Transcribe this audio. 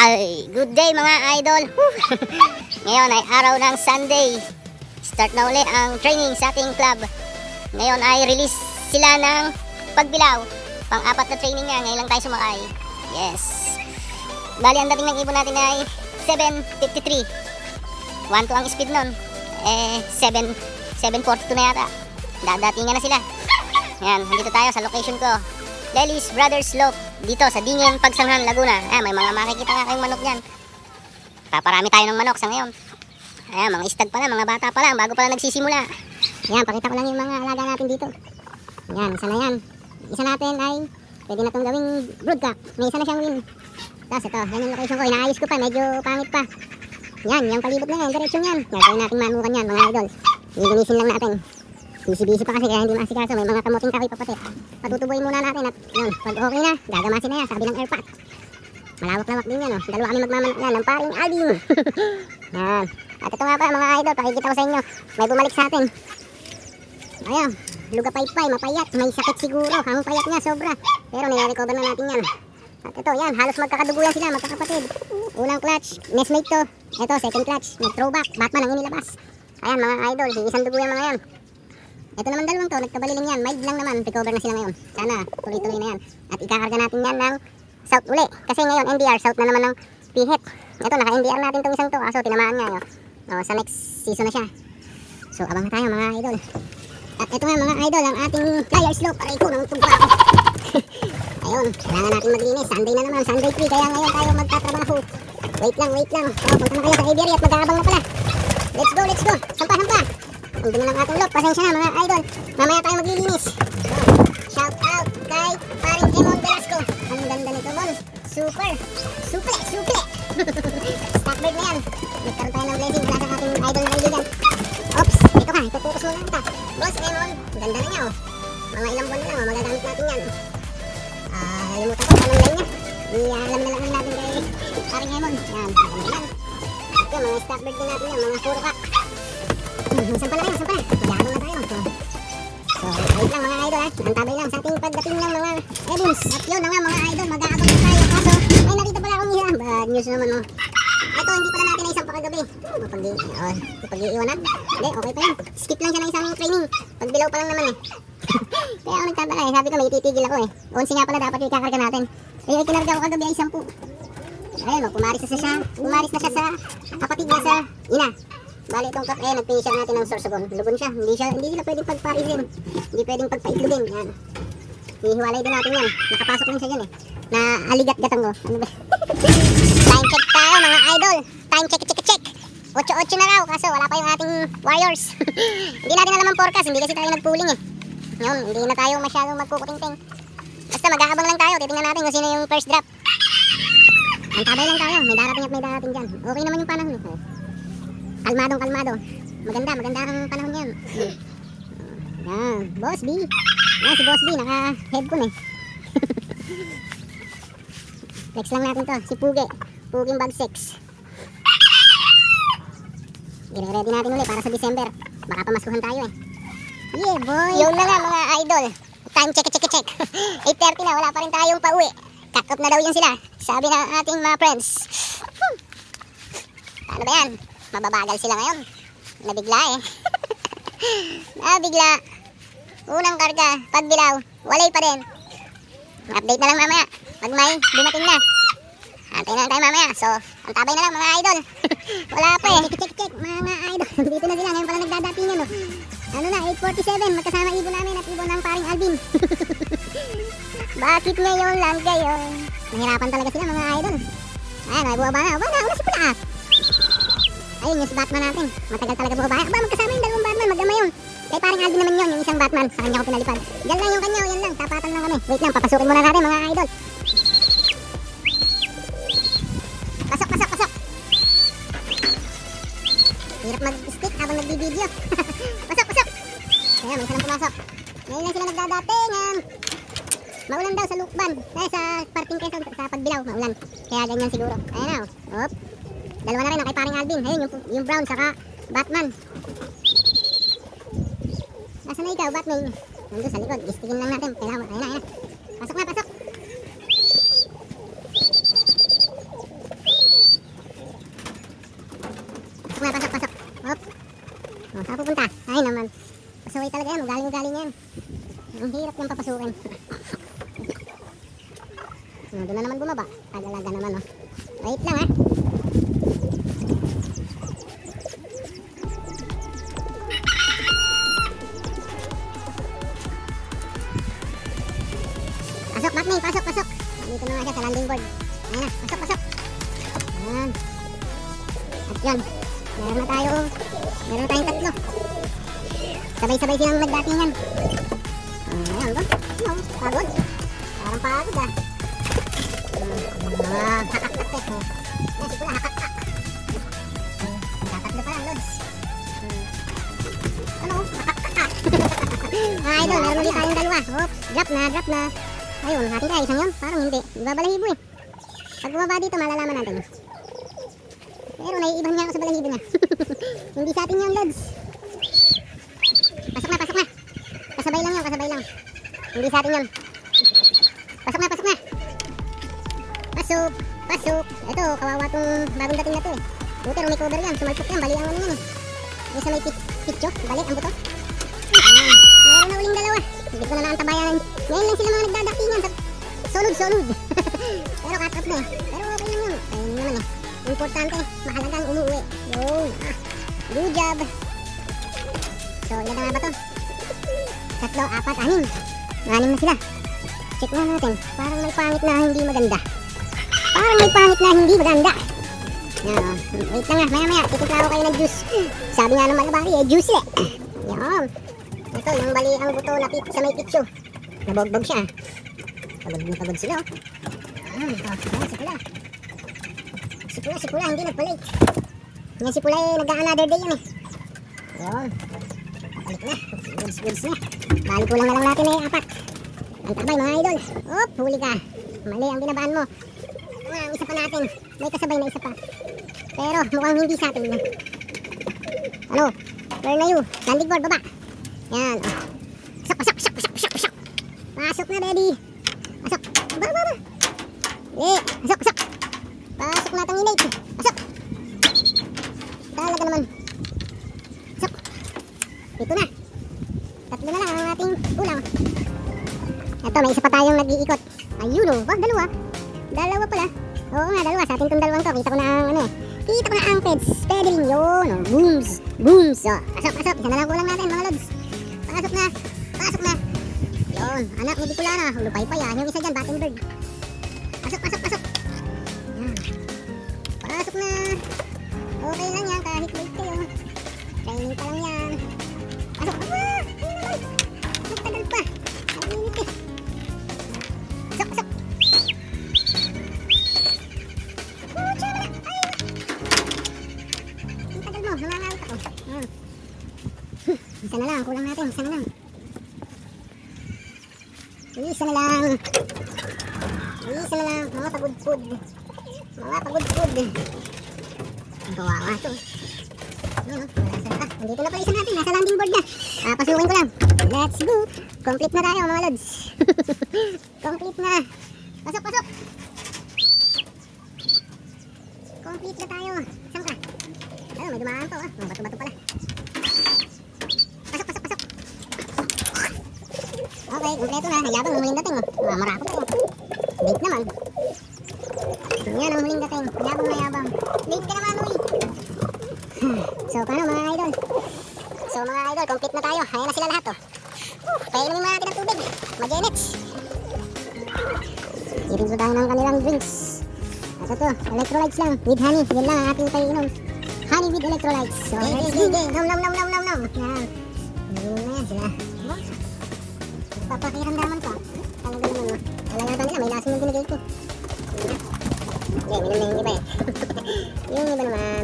Ay, good day mga idol. Ngayon ay araw ng Sunday. Start na uli ang training sa ating club. Ngayon ay release sila ng pagbilaw. Pang-apat na training nga, ngayon lang tayo sumakay. Yes. Bali ang dating ng ibon natin ay 7:53. 1-2 ang speed nun. 7:42 na yata. Dadatingan na sila. Yan, dito tayo sa location ko. Lelis Brothers Slope, dito sa Dingin, Pagsanghan, Laguna. May mga makikita nga kayong manok dyan. Paparami tayo ng manok sa ngayon. Ayan, mga istag pa lang, mga bata pa lang, bago pa lang nagsisimula. Ayan, pakita ko lang yung mga alaga natin dito. Ayan, isa na yan. Isa natin ay pwede na itong gawing broodcock. May isa na siyang win. Tapos ito, yan yung location ko. Inaayos ko pa, medyo pangit pa. Yan, yung palibot na yan, diretsyon yan. Yan, gawin natin manukan yan, mga idol. Lilinisin lang natin. Busy-busy pa kasi kaya hindi masikaso. May mga kamuting kahoy pa pati. Patutubuin muna natin at yun, pag okay na, gagamasin na yan. Sabi ng airpack. Malawak-lawak din yan. Dalawa kami magmamanak yan ng paring Alvin. Yan. At ito nga pa mga idol, pakikita ko sa inyo. May bumalik sa atin. Ayan, luga paypay, mapayat. May sakit siguro. Ang payat niya, sobra. Pero nire-recover na natin yan. At ito, yan, halos magkakaduguyan sila, magkakapatid. Unang clutch, nestmate to. Ito, second clutch, nag-throwback. Batman ang inilabas. Ayan mga idol, isang duguyan mga yan. Ito naman dalawang to, nagkabaliling yan. Mild lang naman, recover na sila ngayon. Sana, tuloy-tuloy na yan. At ikakarga natin yan ng South uli. Kasi ngayon, NDR, South na naman ng PHET. Ito, naka-NDR natin itong isang to. Kaso, tinamaan nga yun. Sa next season na siya. So, abang na tayo mga idol. At ito nga mga idol, ang ating flyer slope. Aray ko, nang tugpa. Ayun, kailangan natin maglinis. Sunday na naman, Sunday 3. Kaya ngayon tayo magtatrabaho. Wait lang, wait lang. Punta na kayo sa aviary at mag-aabang na pala. Let's go, let's go. Sampa. Hindi na lang atong loop. Pasensya na mga idol. Mamaya tayo maglilinis. Shout out kay paring Emon Velasco. Ang ganda nito, Mon. Super. Suple. Stockbird na yan. Nagkaroon tayo ng blessing mula sa ating idol na kaibigan. Oops. Ito ka. Itututos muna kita. Boss Emon. Ganda na niya, oh. Mga ilang buwan na lang, magagamit natin yan. Nalimutan ko anong line niya. Alam na lang natin kay paring Emon. Yan. Maganda yan. Ito, mga stockbird din natin yan. Mga puro kak. Sampa na tayo. Magabang na tayo. So, wait lang mga idol ha. Antabay lang sa ating pagdating ng mga Evans. At yun na nga mga idol, mag-aabang na tayo. Kaso, may nakita pala akong isa. Bad news naman, oh. Ito, hindi pala natin na isang pakagabi. Pag-iiwanan? Hindi, okay pa yan. Skip lang siya ng isang training. Pagbilaw pa lang naman eh. Kaya ako nagtataka eh. Sabi ko, may titigil ako eh. 11 nga pala dapat yung ikakarga natin. Kaya ikinarga ko kagabi ay 10. Ayun, pumaris na siya sa kapatid niya sa ina. Bali itong kak, nagpinisyan natin ng sorsogon. Lugon siya. Hindi sila pwedeng pagparisin. Hindi pwedeng pagpaitlugin. Yan. Hihiwalay din natin yan. Nakapasok din siya dyan eh. Na aligat-gatang ko. Ano ba? Time check tayo mga idol. Time check. 8-8 na raw. Kaso wala pa yung ating warriors. Hindi natin alam ang forecast. Hindi kasi tayo nagpooling eh. Yun, hindi na tayo masyadong magkukuting-ting. Basta mag-aabang lang tayo. Titingnan natin kung sino yung first drop. Antabay lang tayo. May darating at may darating dyan. Okay naman yung panahon eh. Kalmado. Maganda ang panahon yan. Yan, Boss B. Yan, si Boss B, naka-headphone eh. Flex lang natin to, si Puging Bag 6. I-ready natin ulit para sa December. Baka pamaskuhan tayo eh. Yeah boy. Yun na nga mga idol. Time check. 8:30 na, wala pa rin tayong pauwi. Cut off na daw yun sila. Sabi ng ating mga friends. Ano ba yan? Mababagal sila ngayon. Nabigla eh. Nabigla. Unang karga, pagbilaw, walay pa rin. Update na lang mamaya. Pag may dumating na. Antay na lang tayo mamaya. So, antabay na lang mga idol. Wala pa eh. Check mga idol. Dito na sila. Ngayon pala nagdadatingan oh. Ano na, 8:47. Magkasama ibon namin at ibon ng paring Alvin. Bakit ngayon lang kayo? Nahirapan talaga sila mga idol. Ayan, may buwaba na. Wala si pula. Ayun yung Batman natin. Matagal talaga bumabaya. Magkasama yung dalawang Batman. Magdama yun. Kay paring Alvin naman yun. Yung isang Batman. Sa kanya ko pinalipad. Yan lang yung kanya. Yan lang. Tapatan lang kami. Wait lang. Papasukin muna natin mga idol. Pasok. Hirap mag-stick habang nagbibideo. Pasok. Ayan, may isa lang pumasok. Ngayon lang sila nagdadatingan. Maulan daw sa Lukban. Sa parting Quezon. Sa pagbilaw. Maulan. Kaya ganyan siguro. Ayan na. Hop. Dalawa na rin kay paring Alvin. Ayun yung brown saka Batman. Nasaan na ikaw Batman? Nandun sa likod. Istikin lang natin. Ayun na. Pasok na. yan, ugaling yan. Ang hirap yung papasukin. Doon na naman bumaba. Agalaga naman, oh. Wait lang, ha. Pasok, Batman, pasok. Dito na nga siya sa landing board. Ayan na, pasok. Ayan. At yan, meron na tayong tatlo. Sabay-sabay silang nagdatingan. Ayan ba? No, pagod. Parang pagod, ah. Hakak-hakak, eh. Ayan, sipula, hakak-hak. Tatatlo pa lang, Lods. Ano? Hakak-hak. Idol, meron ulit tayong dalawa. Oops, drop na. Ayun, ating kaya isang yun. Parang hindi. Ibabalahibo, eh. Pag bumaba dito, malalaman natin. Pero naiibang niya ako sa balahibo niya. Hindi sa atin yung Lods. Pasok na. Kasabay lang. Hindi sa atin yun. Pasok na. Pasok. Ito, kawawa tong bagong dating na to, eh. Buti, rumikover yan. Sumalpok yan. Bali ang ano yan, eh. Yung sa may pitcho. Balik ang buto. Ayan. Meron na uling dalawa. Hindi ko na naantabayan. Ngayon lang sila mga nagdadatingan. Solid. Pero cut-off na, eh. Pero okay lang yun. Ayun naman, eh. Importante, mahalagang umuwi. Yun. Good job. So, ilan na nga ba to? 3, 4, 6. 6 na sila. Check na natin. Parang may pangit na hindi maganda. Yan, oh. Wait lang nga, maya. Titimpla ko kayo ng juice. Sabi nga ng malabari, eh, juice, eh. Yan. Ito, yung bali ang buto na sa may pitso. Nabogbog siya. Pagod sila, oh. Yan, Sipula, hindi nagpa-late. Yan sipula, eh, nag-a-another day yun, eh. Yan. Balik na. Goods na. Bali kulang na lang natin, eh, 4. Ang tabay, mga idol. Op, huli ka. Mali ang binabaan mo. Ang isa pa natin. May kasabay na isa pa. Pero mukhang hindi sa atin. Ano? Where na you? Landing board, baba. Yan. Oh. Pasok. Pasok na, baby. Pasok. Baba. Pasok. Pasok natin yung late. Pasok. Talaga naman. Pasok. Ito na. 3 na lang ang ating ulam. Ito, may isa pa tayong nag-iikot. Ayun, oh. Dalawa. Dalawa pala. Oo nga, dalawa. Sa atin itong dalawang to. Kita ko na ang feds. Pedaling yun. Oh. Booms. Oh. Pasok. Isa na lang kulang natin, mga lods. Pasok na. Yun. Anak, hindi ko lang. Lupay-pay, ah. Yung isa dyan, Battenberg. Pasok. Yan. Pasok na. Okay lang yan. Kahit late kayo. Training pa lang yan. Pasok. Ayun naman. Nagtagal pa. Ang minute, eh. Pasok. Nangangalit ako. Isa na lang, kulang natin. Isa na lang. Mga pagod-pud. Ang kawawa ito. Nandito na pala isa natin. Nasa landing board na. Pasukin ko lang. Let's go. Complete na tayo, mga lods. Complete na. Pasok. Complete na tayo. Saan ka? May dumaan to, ah. Bato-bato pala. Pasok. Okay, kompleto na. Nagyabang ng huling dating, oh. Marako to, oh. Late naman. Yan ang huling dating. Yabang. Late ka naman, uy. So, paano mga idol? Complete na tayo. Ayan na sila lahat, oh. Painumin mo natin ang tubig. Mag-enets. Irin tayo ng kanilang drinks. Ito to, electrolytes lang. With honey. Yan lang ang ating painom. Honey with electrolytes. So, let's go. Nom. Yan. Ayun na yan sila. Papakiramdaman pa. Talaga naman, no? Wala yata nila. May lasing yung binigay ko. Hindi, minum na yung iba, eh. Yung iba naman.